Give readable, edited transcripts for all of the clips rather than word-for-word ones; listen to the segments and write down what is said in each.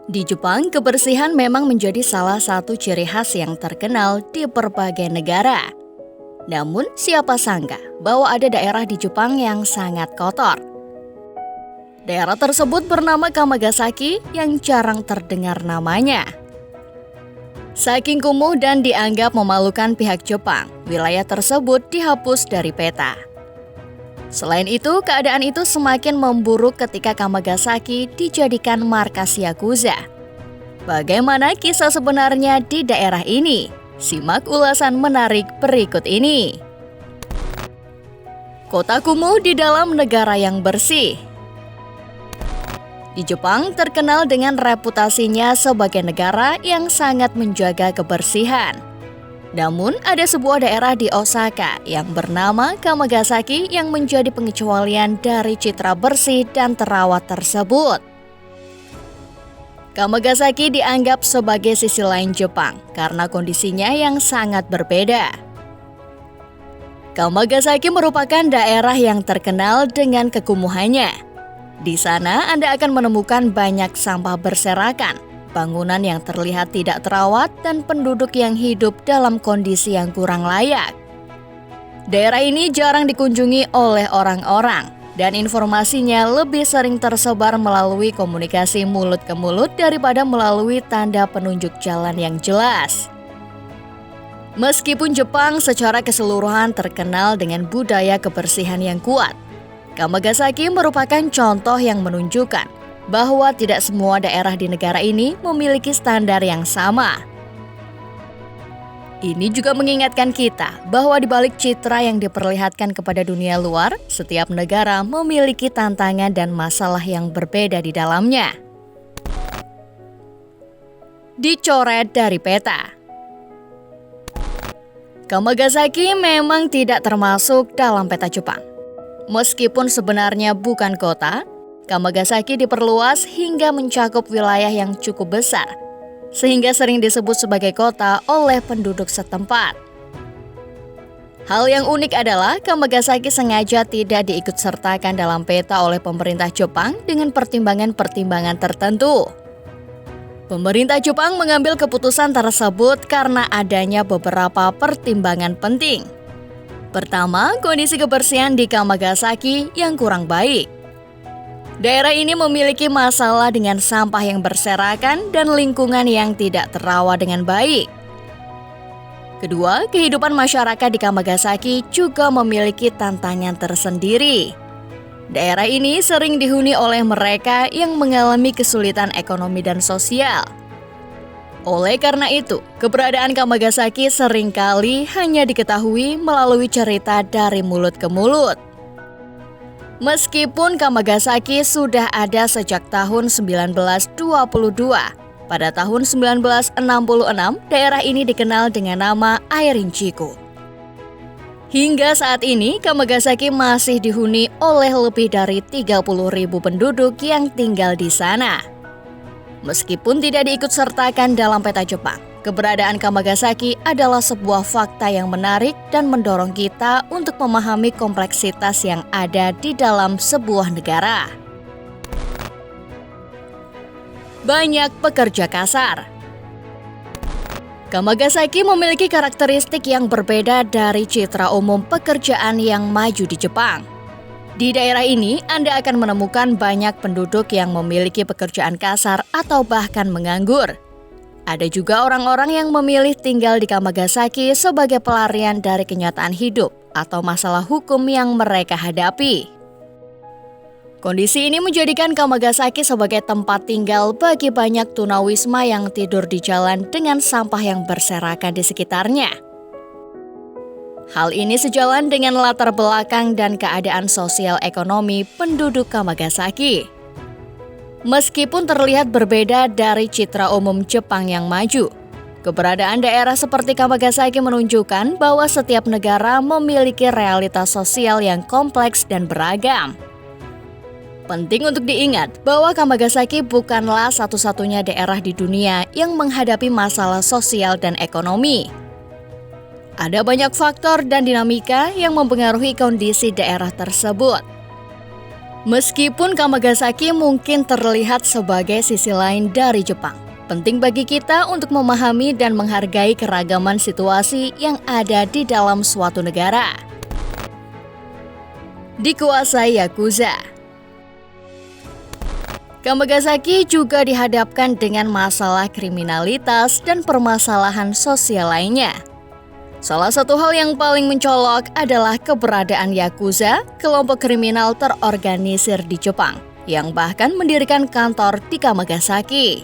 Di Jepang, kebersihan memang menjadi salah satu ciri khas yang terkenal di berbagai negara. Namun, siapa sangka bahwa ada daerah di Jepang yang sangat kotor. Daerah tersebut bernama Kamagasaki yang jarang terdengar namanya. Saking kumuh dan dianggap memalukan pihak Jepang, wilayah tersebut dihapus dari peta. Selain itu, keadaan itu semakin memburuk ketika Kamagasaki dijadikan markas Yakuza. Bagaimana kisah sebenarnya di daerah ini? Simak ulasan menarik berikut ini. Kota kumuh di dalam negara yang bersih. Di Jepang terkenal dengan reputasinya sebagai negara yang sangat menjaga kebersihan. Namun, ada sebuah daerah di Osaka yang bernama Kamagasaki yang menjadi pengecualian dari citra bersih dan terawat tersebut. Kamagasaki dianggap sebagai sisi lain Jepang karena kondisinya yang sangat berbeda. Kamagasaki merupakan daerah yang terkenal dengan kekumuhannya. Di sana Anda akan menemukan banyak sampah berserakan, bangunan yang terlihat tidak terawat, dan penduduk yang hidup dalam kondisi yang kurang layak. Daerah ini jarang dikunjungi oleh orang-orang, dan informasinya lebih sering tersebar melalui komunikasi mulut ke mulut daripada melalui tanda penunjuk jalan yang jelas. Meskipun Jepang secara keseluruhan terkenal dengan budaya kebersihan yang kuat, Kamagasaki merupakan contoh yang menunjukkan bahwa tidak semua daerah di negara ini memiliki standar yang sama. Ini juga mengingatkan kita bahwa di balik citra yang diperlihatkan kepada dunia luar, setiap negara memiliki tantangan dan masalah yang berbeda di dalamnya. Dicoret dari peta. Kamagasaki memang tidak termasuk dalam peta Jepang. Meskipun sebenarnya bukan kota, Kamagasaki diperluas hingga mencakup wilayah yang cukup besar, sehingga sering disebut sebagai kota oleh penduduk setempat. Hal yang unik adalah Kamagasaki sengaja tidak diikutsertakan dalam peta oleh pemerintah Jepang dengan pertimbangan-pertimbangan tertentu. Pemerintah Jepang mengambil keputusan tersebut karena adanya beberapa pertimbangan penting. Pertama, kondisi kebersihan di Kamagasaki yang kurang baik. Daerah ini memiliki masalah dengan sampah yang berserakan dan lingkungan yang tidak terawat dengan baik. Kedua, kehidupan masyarakat di Kamagasaki juga memiliki tantangan tersendiri. Daerah ini sering dihuni oleh mereka yang mengalami kesulitan ekonomi dan sosial. Oleh karena itu, keberadaan Kamagasaki seringkali hanya diketahui melalui cerita dari mulut ke mulut. Meskipun Kamagasaki sudah ada sejak tahun 1922, pada tahun 1966 daerah ini dikenal dengan nama Airinchiku. Hingga saat ini, Kamagasaki masih dihuni oleh lebih dari 30.000 penduduk yang tinggal di sana. Meskipun tidak diikutsertakan dalam peta Jepang, keberadaan Kamagasaki adalah sebuah fakta yang menarik dan mendorong kita untuk memahami kompleksitas yang ada di dalam sebuah negara. Banyak pekerja kasar. Kamagasaki memiliki karakteristik yang berbeda dari citra umum pekerjaan yang maju di Jepang. Di daerah ini, Anda akan menemukan banyak penduduk yang memiliki pekerjaan kasar atau bahkan menganggur. Ada juga orang-orang yang memilih tinggal di Kamagasaki sebagai pelarian dari kenyataan hidup atau masalah hukum yang mereka hadapi. Kondisi ini menjadikan Kamagasaki sebagai tempat tinggal bagi banyak tunawisma yang tidur di jalan dengan sampah yang berserakan di sekitarnya. Hal ini sejalan dengan latar belakang dan keadaan sosial ekonomi penduduk Kamagasaki. Meskipun terlihat berbeda dari citra umum Jepang yang maju, keberadaan daerah seperti Kamagasaki menunjukkan bahwa setiap negara memiliki realitas sosial yang kompleks dan beragam. Penting untuk diingat bahwa Kamagasaki bukanlah satu-satunya daerah di dunia yang menghadapi masalah sosial dan ekonomi. Ada banyak faktor dan dinamika yang mempengaruhi kondisi daerah tersebut. Meskipun Kamagasaki mungkin terlihat sebagai sisi lain dari Jepang, penting bagi kita untuk memahami dan menghargai keragaman situasi yang ada di dalam suatu negara. Dikuasai Yakuza. Kamagasaki juga dihadapkan dengan masalah kriminalitas dan permasalahan sosial lainnya. Salah satu hal yang paling mencolok adalah keberadaan Yakuza, kelompok kriminal terorganisir di Jepang, yang bahkan mendirikan kantor di Kamagasaki.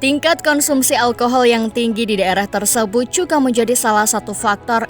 Tingkat konsumsi alkohol yang tinggi di daerah tersebut juga menjadi salah satu faktor